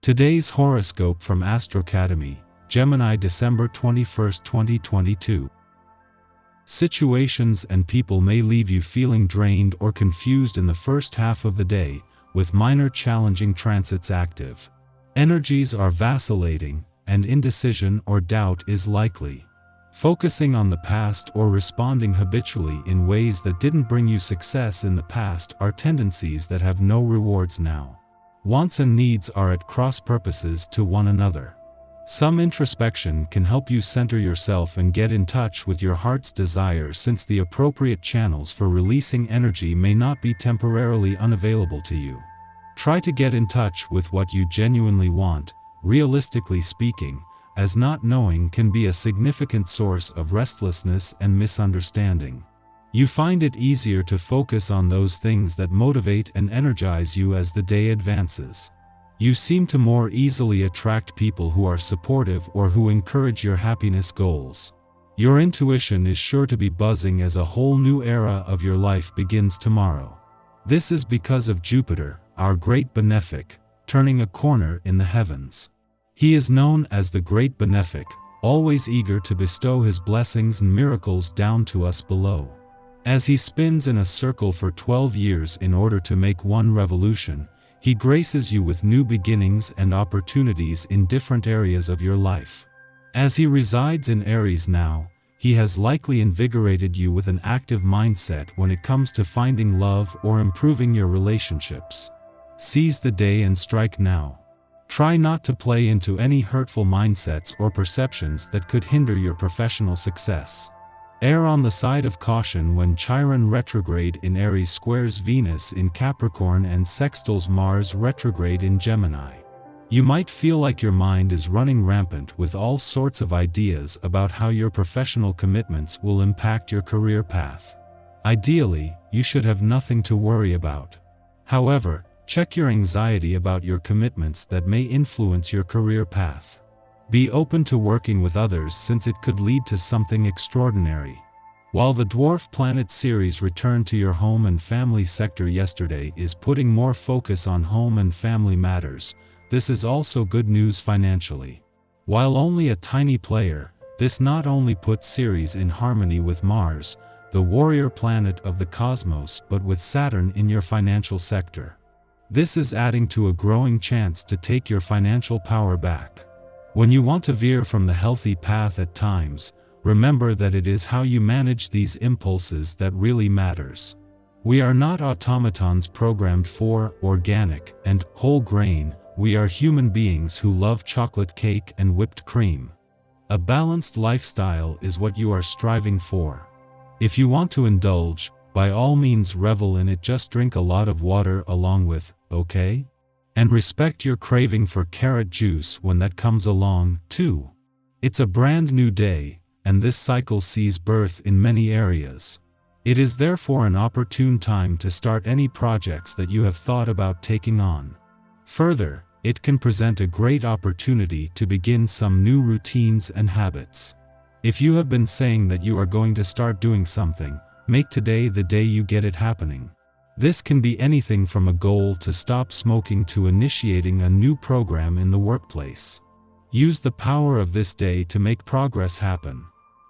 Today's horoscope from Astrocademy, Gemini, December 21, 2022. Situations and people may leave you feeling drained or confused in the first half of the day, with minor challenging transits active. Energies are vacillating, and indecision or doubt is likely. Focusing on the past or responding habitually in ways that didn't bring you success in the past are tendencies that have no rewards now. Wants and needs are at cross purposes to one another. Some introspection can help you center yourself and get in touch with your heart's desire, since the appropriate channels for releasing energy may not be temporarily unavailable to you. Try to get in touch with what you genuinely want, realistically speaking, as not knowing can be a significant source of restlessness and misunderstanding. You find it easier to focus on those things that motivate and energize you as the day advances. You seem to more easily attract people who are supportive or who encourage your happiness goals. Your intuition is sure to be buzzing as a whole new era of your life begins tomorrow. This is because of Jupiter, our great benefic, turning a corner in the heavens. He is known as the Great Benefic, always eager to bestow his blessings and miracles down to us below. As he spins in a circle for 12 years in order to make one revolution, he graces you with new beginnings and opportunities in different areas of your life. As he resides in Aries now, he has likely invigorated you with an active mindset when it comes to finding love or improving your relationships. Seize the day and strike now. Try not to play into any hurtful mindsets or perceptions that could hinder your professional success. Err on the side of caution when Chiron retrograde in Aries squares Venus in Capricorn and sextiles Mars retrograde in Gemini. You might feel like your mind is running rampant with all sorts of ideas about how your professional commitments will impact your career path. Ideally, you should have nothing to worry about. However, check your anxiety about your commitments that may influence your career path. Be open to working with others, since it could lead to something extraordinary. While the dwarf planet Ceres returned to your home and family sector yesterday is putting more focus on home and family matters, this is also good news financially. While only a tiny player, this not only puts Ceres in harmony with Mars, the warrior planet of the cosmos, but with Saturn in your financial sector. This is adding to a growing chance to take your financial power back. When you want to veer from the healthy path at times, remember that it is how you manage these impulses that really matters. We are not automatons programmed for organic and whole grain. We are human beings who love chocolate cake and whipped cream. A balanced lifestyle is what you are striving for. If you want to indulge, by all means revel in it, just drink a lot of water along with, okay? And respect your craving for carrot juice when that comes along, too. It's a brand new day, and this cycle sees birth in many areas. It is therefore an opportune time to start any projects that you have thought about taking on. Further, it can present a great opportunity to begin some new routines and habits. If you have been saying that you are going to start doing something, make today the day you get it happening. This can be anything from a goal to stop smoking to initiating a new program in the workplace. Use the power of this day to make progress happen,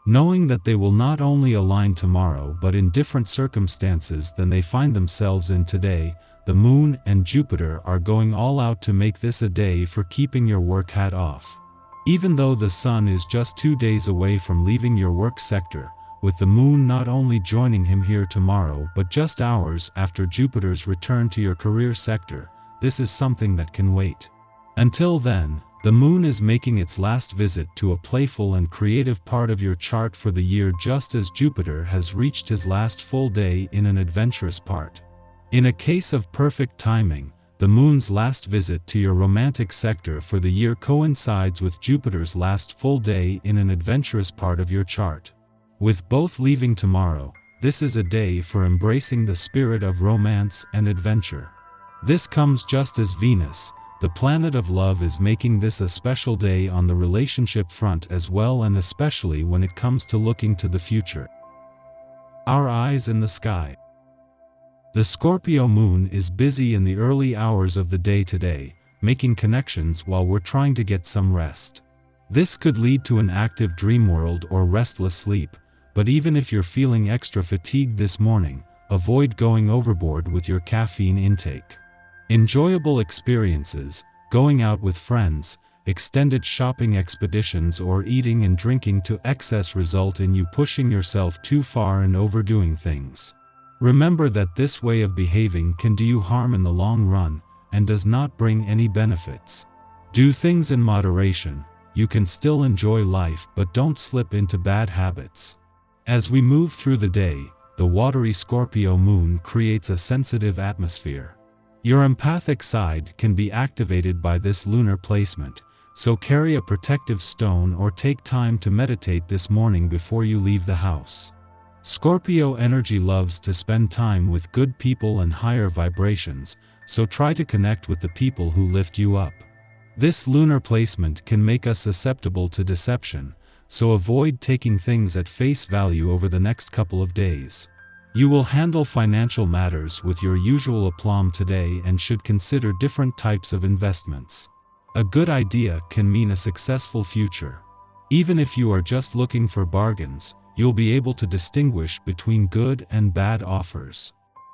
knowing that they will not only align tomorrow but in different circumstances than they find themselves in today. The Moon and Jupiter are going all out to make this a day for keeping your work hat off. Even though the Sun is just 2 days away from leaving your work sector, with the Moon not only joining him here tomorrow but just hours after Jupiter's return to your career sector, this is something that can wait. Until then, the Moon is making its last visit to a playful and creative part of your chart for the year, just as Jupiter has reached his last full day in an adventurous part. In a case of perfect timing, the Moon's last visit to your romantic sector for the year coincides with Jupiter's last full day in an adventurous part of your chart. With both leaving tomorrow, this is a day for embracing the spirit of romance and adventure. This comes just as Venus, the planet of love, is making this a special day on the relationship front as well, and especially when it comes to looking to the future. Our eyes in the sky. The Scorpio moon is busy in the early hours of the day today, making connections while we're trying to get some rest. This could lead to an active dream world or restless sleep, but even if you're feeling extra fatigued this morning, avoid going overboard with your caffeine intake. Enjoyable experiences, going out with friends, extended shopping expeditions, or eating and drinking to excess result in you pushing yourself too far and overdoing things. Remember that this way of behaving can do you harm in the long run and does not bring any benefits. Do things in moderation. You can still enjoy life, but don't slip into bad habits. As we move through the day, the watery Scorpio moon creates a sensitive atmosphere. Your empathic side can be activated by this lunar placement, so carry a protective stone or take time to meditate this morning before you leave the house. Scorpio energy loves to spend time with good people and higher vibrations, so try to connect with the people who lift you up. This lunar placement can make us susceptible to deception, so avoid taking things at face value over the next couple of days. You will handle financial matters with your usual aplomb today and should consider different types of investments. A good idea can mean a successful future. Even if you are just looking for bargains, you'll be able to distinguish between good and bad offers.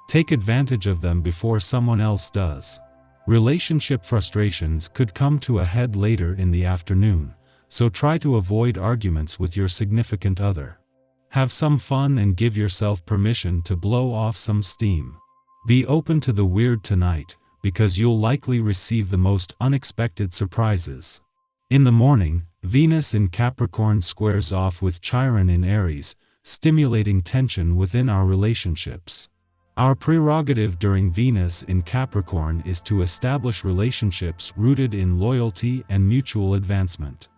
Take advantage of them before someone else does. Relationship frustrations could come to a head later in the afternoon, so try to avoid arguments with your significant other. Have some fun and give yourself permission to blow off some steam. Be open to the weird tonight, because you'll likely receive the most unexpected surprises. In the morning, Venus in Capricorn squares off with Chiron in Aries, stimulating tension within our relationships. Our prerogative during Venus in Capricorn is to establish relationships rooted in loyalty and mutual advancement.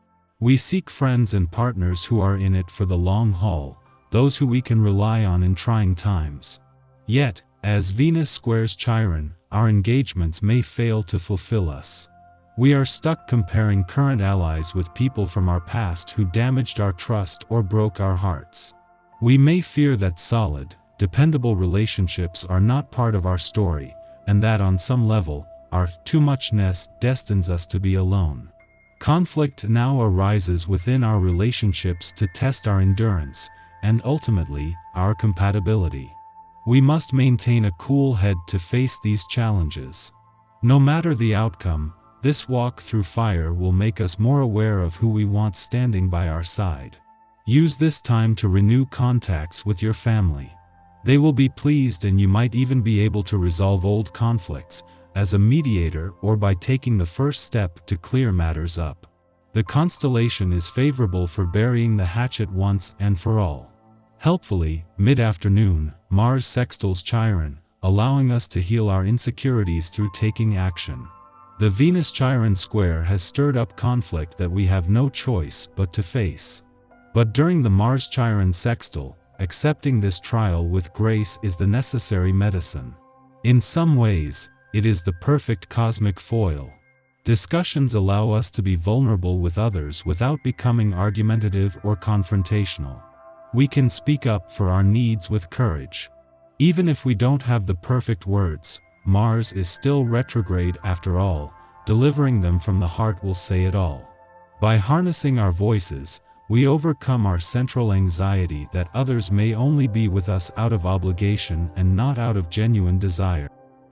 We seek friends and partners who are in it for the long haul, those who we can rely on in trying times. Yet, as Venus squares Chiron, our engagements may fail to fulfill us. We are stuck comparing current allies with people from our past who damaged our trust or broke our hearts. We may fear that solid, dependable relationships are not part of our story, and that on some level, our too muchness destines us to be alone. Conflict now arises within our relationships to test our endurance, and ultimately, our compatibility. We must maintain a cool head to face these challenges. No matter the outcome, this walk through fire will make us more aware of who we want standing by our side. Use this time to renew contacts with your family. They will be pleased, and you might even be able to resolve old conflicts, as a mediator or by taking the first step to clear matters up. The constellation is favorable for burying the hatchet once and for all. Helpfully, mid-afternoon, Mars sextiles Chiron, allowing us to heal our insecurities through taking action. The Venus-Chiron square has stirred up conflict that we have no choice but to face. But during the Mars-Chiron sextile, accepting this trial with grace is the necessary medicine. In some ways, it is the perfect cosmic foil. Discussions allow us to be vulnerable with others without becoming argumentative or confrontational. We can speak up for our needs with courage. Even if we don't have the perfect words, Mars is still retrograde after all. Delivering them from the heart will say it all. By harnessing our voices, we overcome our central anxiety that others may only be with us out of obligation and not out of genuine desire.